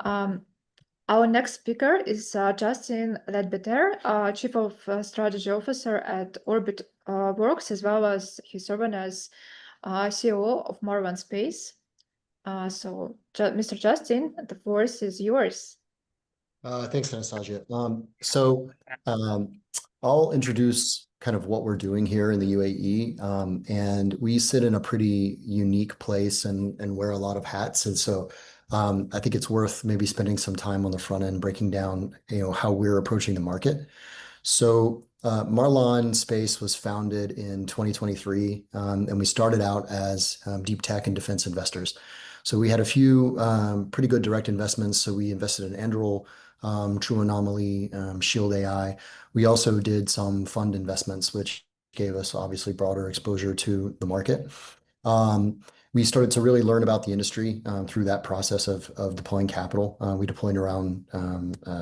Um, our next speaker is Justin Ledbetter, Chief of Strategy Officer at Orbitworks, as well as he's serving as COO of Marlan Space. Mr. Justin, the floor is yours. Thanks, Anastasia. I'll introduce kind of what we're doing here in the UAE. And we sit in a pretty unique place and wear a lot of hats. And so I think it's worth maybe spending some time on the front end breaking down, how we're approaching the market. So Marlan Space was founded in 2023, and we started out as deep tech and defense investors. So we had a few pretty good direct investments. So we invested in Anduril, True Anomaly, Shield AI. We also did some fund investments, which gave us obviously broader exposure to the market. We started to really learn about the industry through that process of deploying capital. We deployed around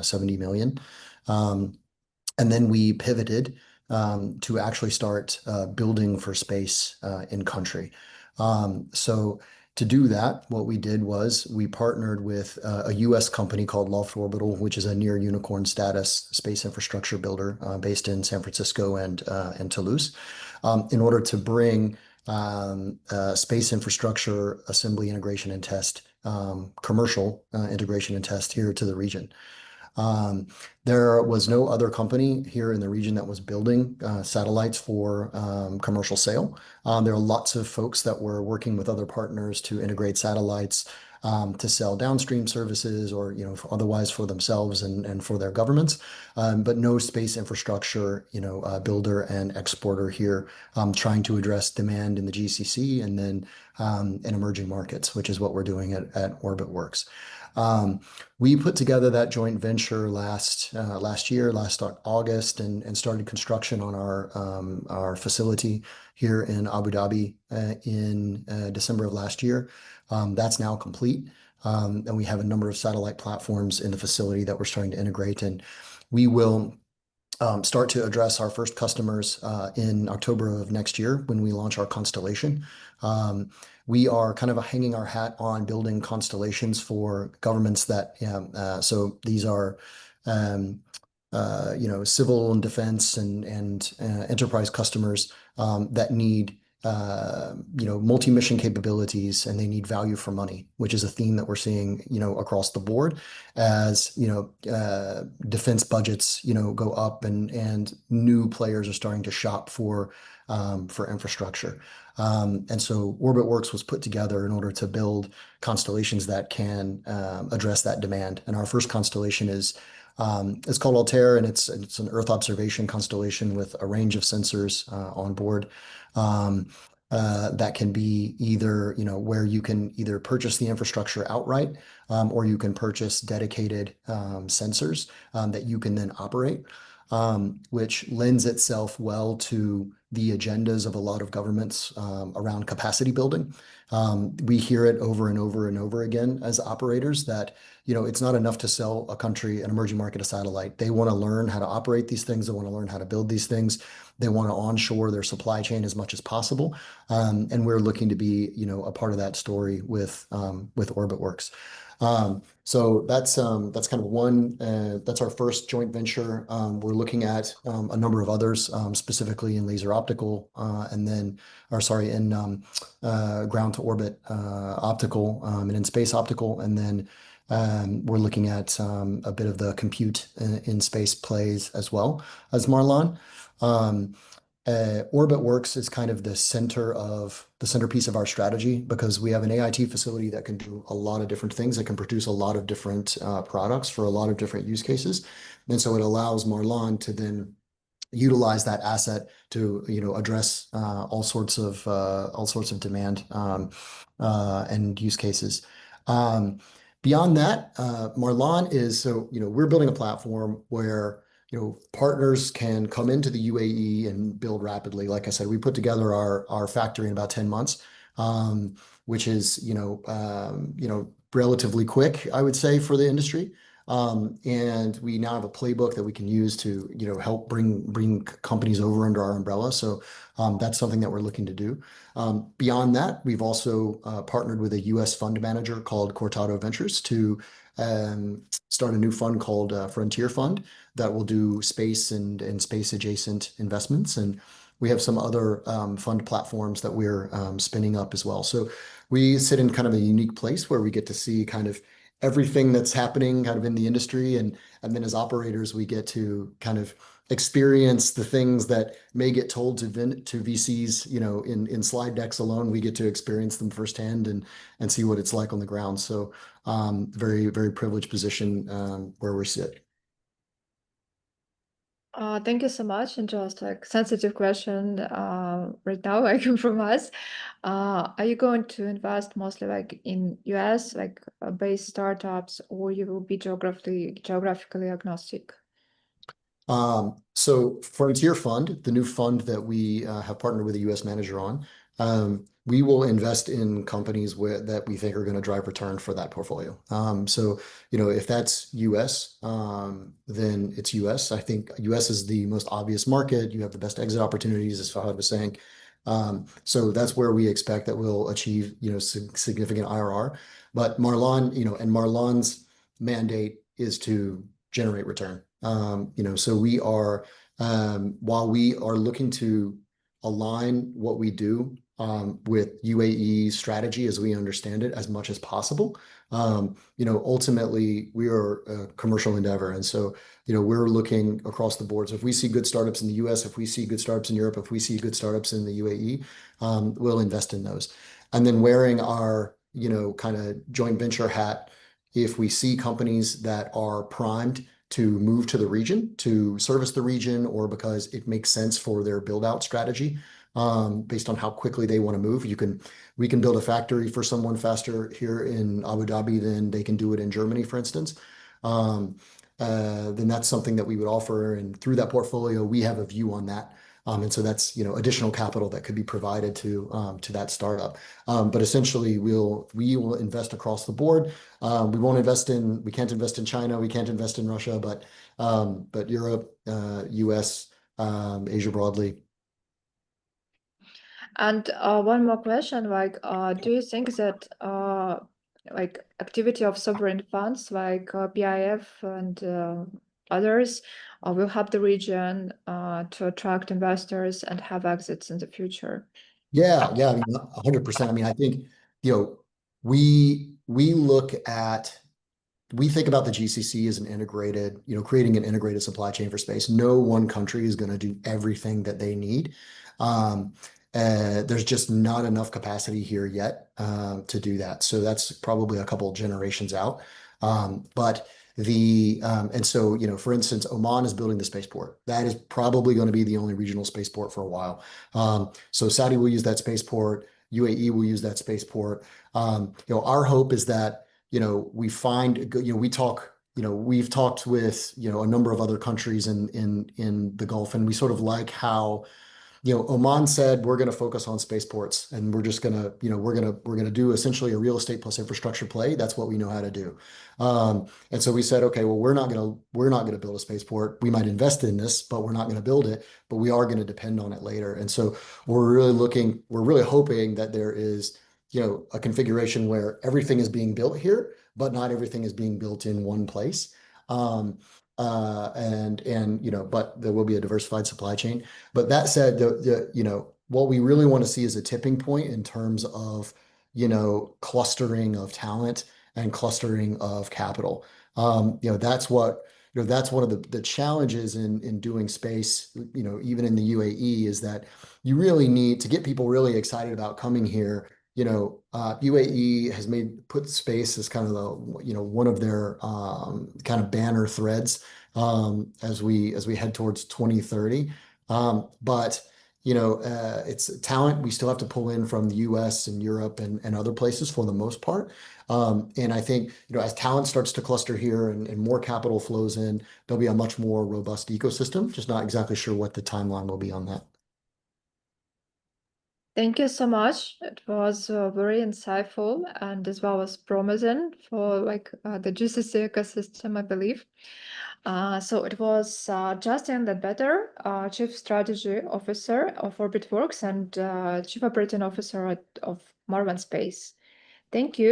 70 million. And then we pivoted to actually start building for space in country. So to do that, what we did was we partnered with a US company called Loft Orbital, which is a near unicorn status space infrastructure builder based in San Francisco and Toulouse, in order to bring space infrastructure assembly, integration, and test, commercial integration and test here to the region. There was no other company here in the region that was building satellites for commercial sale. There are lots of folks that were working with other partners to integrate satellites to sell downstream services or otherwise for themselves and for their governments, but no space infrastructure builder and exporter here trying to address demand in the GCC and then in emerging markets, which is what we're doing at Orbitworks. We put together that joint venture last August, and started construction on our facility here in Abu Dhabi in December of last year. That's now complete, and we have a number of satellite platforms in the facility that we're starting to integrate, and we will start to address our first customers in October of next year when we launch our constellation. We are kind of hanging our hat on building constellations for governments so these are civil and defense and enterprise customers that need multi-mission capabilities, and they need value for money, which is a theme that we're seeing across the board as defense budgets go up and new players are starting to shop for infrastructure. And so Orbitworks was put together in order to build constellations that can address that demand. And our first constellation is called Altair, and it's an Earth observation constellation with a range of sensors on board. That can be either, where you can either purchase the infrastructure outright, or you can purchase dedicated sensors that you can then operate, which lends itself well to the agendas of a lot of governments around capacity building. We hear it over and over and over again as operators that it's not enough to sell a country, an emerging market, a satellite. They want to learn how to operate these things. They want to learn how to build these things. They want to onshore their supply chain as much as possible. And we're looking to be a part of that story with Orbitworks. So that's kind of one, that's our first joint venture. We're looking at a number of others, specifically in laser optical, in ground to orbit optical, and in space optical. And then we're looking at a bit of the compute in space plays as well as Marlan. Orbitworks is kind of the centerpiece of our strategy, because we have an AIT facility that can do a lot of different things, that can produce a lot of different products for a lot of different use cases. And so it allows Marlan to then utilize that asset to address all sorts of demand and use cases. Beyond that, Marlan is we're building a platform where partners can come into the UAE and build rapidly. Like I said, we put together our factory in about 10 months, which is relatively quick, I would say, for the industry. And we now have a playbook that we can use to help bring companies over under our umbrella. So that's something that we're looking to do. Beyond that, we've also partnered with a US fund manager called Cortado Ventures to start a new fund called Frontier Fund that will do space and space adjacent investments. And we have some other fund platforms that we're spinning up as well. So we sit in kind of a unique place where we get to see kind of everything that's happening kind of in the industry. And then as operators, we get to kind of experience the things that may get told to VCs, in slide decks alone. We get to experience them firsthand and see what it's like on the ground. So very, very privileged position where we sit. Thank you so much. And just like sensitive question right now, like from us, are you going to invest mostly like in US, like based startups, or you will be geographically agnostic? So Frontier Fund, the new fund that we have partnered with a US manager on, we will invest in companies that we think are going to drive return for that portfolio. So, if that's US, then it's US. I think US is the most obvious market. You have the best exit opportunities, as Fahad was saying. So that's where we expect that we'll achieve, significant IRR. But Marlan's mandate is to generate return. So while we are looking to align what we do with UAE strategy as we understand it as much as possible, ultimately we are a commercial endeavor. And so, we're looking across the board. So if we see good startups in the US, if we see good startups in Europe, if we see good startups in the UAE, we'll invest in those. And then wearing our, kind of joint venture hat, if we see companies that are primed to move to the region, to service the region, or because it makes sense for their build-out strategy, based on how quickly they want to move. We can build a factory for someone faster here in Abu Dhabi than they can do it in Germany, for instance. Then that's something that we would offer. And through that portfolio, we have a view on that. And so that's, additional capital that could be provided to that startup. But essentially, we will invest across the board. We can't invest in China, we can't invest in Russia, but Europe, US, Asia broadly. And one more question, like, do you think that like activity of sovereign funds like PIF and others will help the region to attract investors and have exits in the future? Yeah, I mean, 100%. I mean, I think, we think about the GCC as creating an integrated supply chain for space. No one country is going to do everything that they need. There's just not enough capacity here yet to do that. So that's probably a couple of generations out. And so, for instance, Oman is building the spaceport. That is probably going to be the only regional spaceport for a while. So Saudi will use that spaceport. UAE will use that spaceport. Our hope is that, we find, we've talked with, a number of other countries in the Gulf, and we sort of like how, Oman said, we're going to focus on spaceports, and we're just going to, we're going to do essentially a real estate plus infrastructure play. That's what we know how to do. And so we said, okay, well, we're not going to build a spaceport. We might invest in this, but we're not going to build it, but we are going to depend on it later. And so we're really hoping that there is, a configuration where everything is being built here, but not everything is being built in one place. But there will be a diversified supply chain. But that said, what we really want to see is a tipping point in terms of, clustering of talent and clustering of capital. That's one of the challenges in doing space, even in the UAE, is that you really need to get people really excited about coming here. UAE has put space as kind of one of their kind of banner threads as we head towards 2030. But it's talent we still have to pull in from the US and Europe and other places for the most part. And I think, as talent starts to cluster here and more capital flows in, there'll be a much more robust ecosystem. Just not exactly sure what the timeline will be on that. Thank you so much. It was very insightful and as well as promising for like the GCC ecosystem, I believe. So it was Justin Ledbetter, Chief Strategy Officer of Orbitworks and Chief Operating Officer of Marlan Space. Thank you.